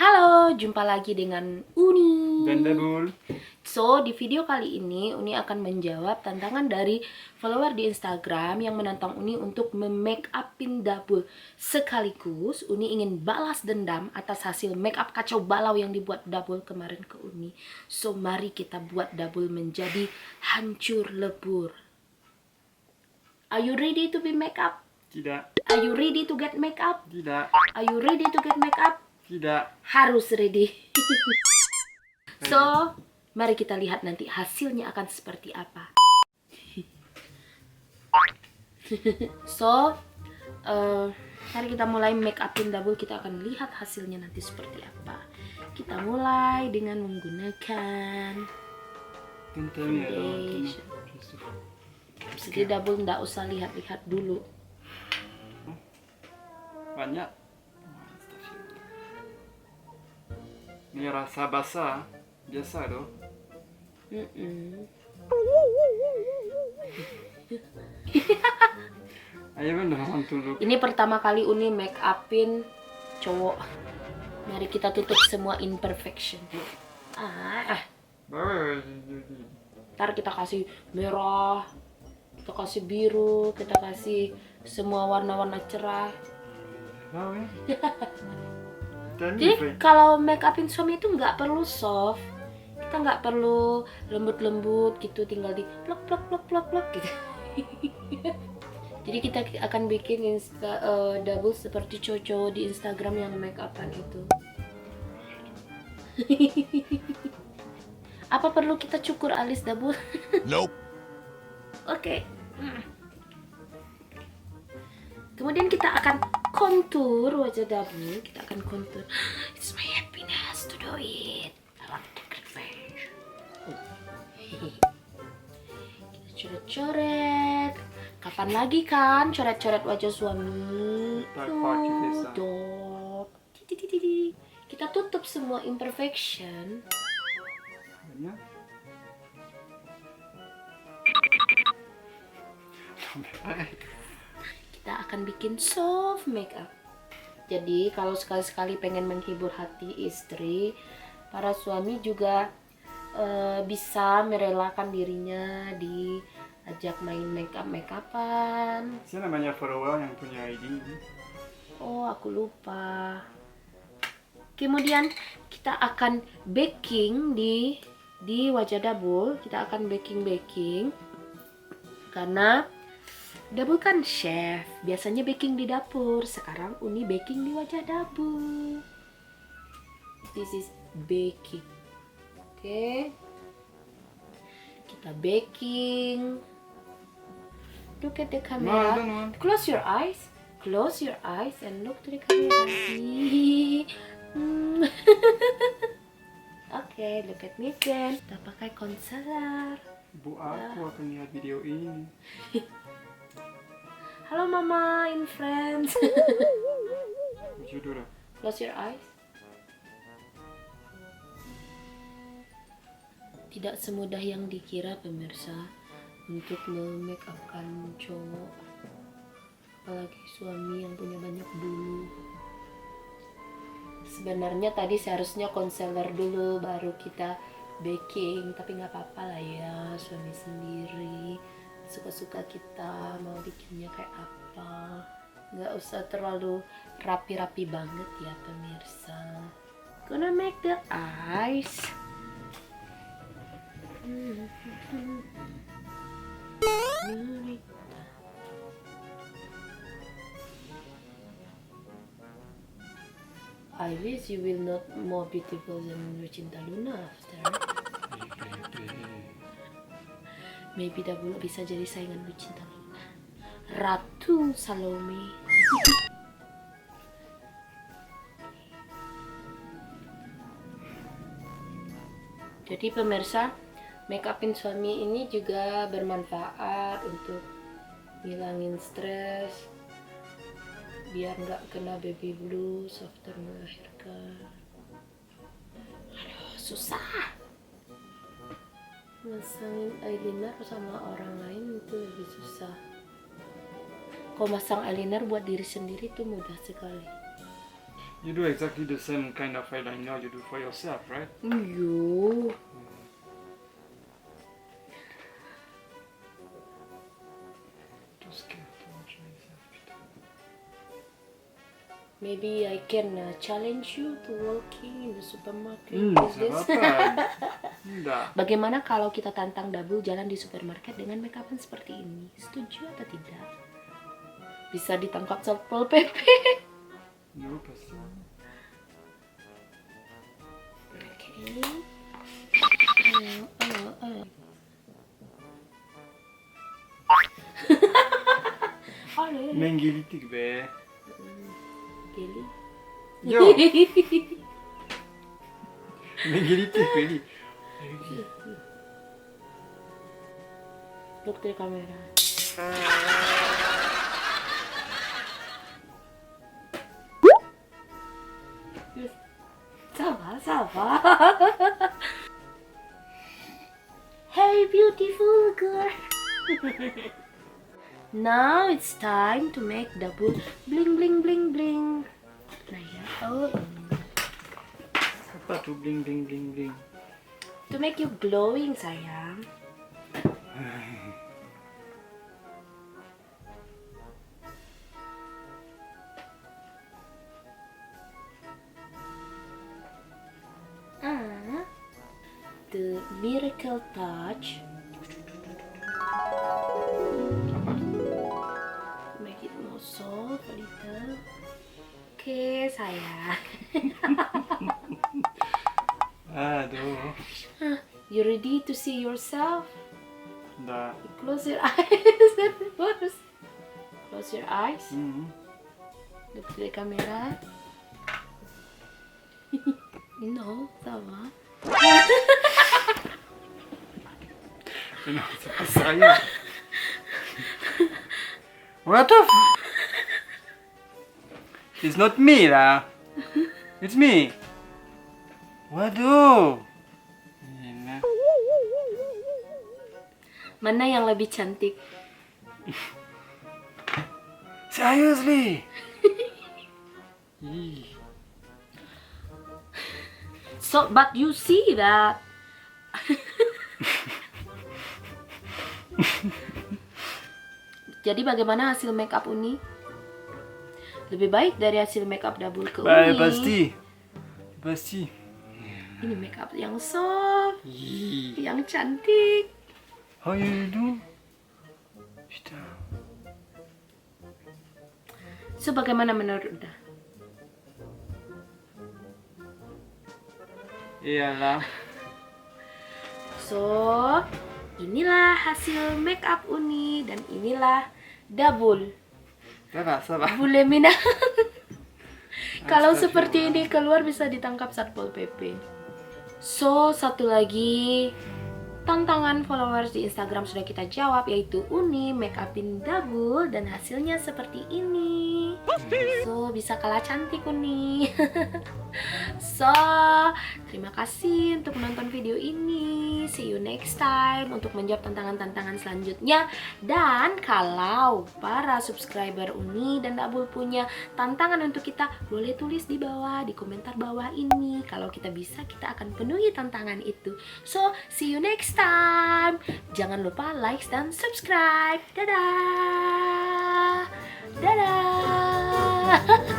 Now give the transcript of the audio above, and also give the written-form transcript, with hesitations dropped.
Halo, jumpa lagi dengan Uni dan Dabul. So, di video kali ini Uni akan menjawab tantangan dari follower di Instagram yang menantang Uni untuk memake upin Dabul. Sekaligus Uni ingin balas dendam atas hasil make up kacau balau yang dibuat Dabul kemarin ke Uni. So, mari kita buat Dabul menjadi hancur lebur. Are you ready to be make up? Tidak. Are you ready to get make up? Tidak. Are you ready to get make up? Tidak. Harus ready. So, mari kita lihat nanti hasilnya akan seperti apa. So, mari kita mulai make upin Dabul. Kita akan lihat hasilnya nanti seperti apa. Kita mulai dengan menggunakan foundation. Jadi Dabul nggak usah lihat-lihat dulu. Banyak. Ini rasa basah biasa doh. Ayo bener dulu. Ini pertama kali Uni make upin cowok. Mari kita tutup semua imperfection. Ntar kita kasih merah, kita kasih biru, kita kasih semua warna-warna cerah. Jadi kalau make upin suami itu nggak perlu soft, kita nggak perlu lembut-lembut gitu, tinggal di plok gitu. Jadi kita akan bikin Dabul seperti cowok di Instagram yang make upan itu. Apa perlu kita cukur alis Dabul? Nope. Oke. Kemudian kita akan kontur wajah Dabul. Kita akan kontur. It's my happiness to do it. I love the revenge. Kita coret-coret. Kapan lagi kan coret-coret wajah suami? Tutup. Kita tutup semua imperfection. Kita akan bikin soft makeup. Jadi kalau sekali-sekali pengen menghibur hati istri, para suami juga bisa merelakan dirinya diajak main makeupan. Siapa namanya follower yang punya ID? Oh, aku lupa. Kemudian kita akan baking di wajah Dabul. Kita akan baking karena Dabul kan chef, biasanya baking di dapur. Sekarang Uni baking di wajah Dabul. This is baking. Oke. Kita baking. Look at the camera. Close your eyes. Close your eyes and look to the camera. Oke, look at me again. Kita pakai concealer. Bu, aku akan lihat video ini. Halo Mama in Friends. Judul. Close your eyes. Tidak semudah yang dikira pemirsa untuk memake upkan cowok, apalagi suami yang punya banyak bulu. Sebenarnya tadi seharusnya concealer dulu baru kita baking, tapi nggak apa-apa lah ya, suami sendiri suka-suka kita mau bikinnya kayak apa, nggak usah terlalu rapi-rapi banget ya pemirsa. Gonna make the eyes. I wish you will not more beautiful than Lucinta Luna after. Maybe Dabul bisa jadi saingan Lucinta Luna. Ratu Salome. Jadi pemirsa, make upin suami ini juga bermanfaat untuk ngilangin stres, biar nggak kena baby blues after melahirkan. Aduh, susah. Masangin eyeliner sama orang lain itu lebih susah. Kalau masang eyeliner buat diri sendiri itu mudah sekali. You do exactly the same kind of eyeliner you do for yourself, right? Iyo. Terus kayak putain. Maybe I can challenge you to working in the supermarket Ça with va this. pas. Enggak. Bagaimana kalau kita tantang Dabul jalan di supermarket dengan make upan seperti ini? Setuju atau tidak? Bisa ditangkap Satpol PP. No, pasti. Oke. Ayo. Menggelitik be. Geli. Yo. Menggelitik be. Look to the camera. Ça va. Hey, beautiful girl. Now it's time to make double bling bling bling bling. Nah ya, oh ini. Apa tuh bling bling bling bling? To make you glowing sayang. The miracle touch. Apa tuh? Make it more soft a little. Oke sayang. Aduh. You ready to see yourself? Enggak. Close your eyes at first. Close your eyes. Look to the camera. No, sama. Kenapa suka saya? What the f... It's not me lah. It's me. Waduh. Gila. Mana yang lebih cantik? Seriously. Ih. So, but you see that. Jadi bagaimana hasil makeup Uni? Lebih baik dari hasil makeup Dabul ke Uni. Pasti. Pasti. Ini makeup yang soft, Ih. yang cantik. How you do? Putain. So, bagaimana menurut Unda? Iyalah. So, inilah hasil makeup Uni dan inilah Dabul. Sabar. Bulemina. Kalau seperti ini keluar bisa ditangkap Satpol PP. So, satu lagi tantangan followers di Instagram sudah kita jawab, yaitu Uni make upin Dabul dan hasilnya seperti ini. So, bisa kalah cantik Uni. So, terima kasih untuk menonton video ini. See you next time untuk menjawab tantangan-tantangan selanjutnya. Dan kalau para subscriber Uni dan Dabul punya tantangan untuk kita, boleh tulis di bawah, di komentar bawah ini. Kalau kita bisa, kita akan penuhi tantangan itu. So, see you next time. Jangan lupa like dan subscribe. Dadah. Dadah.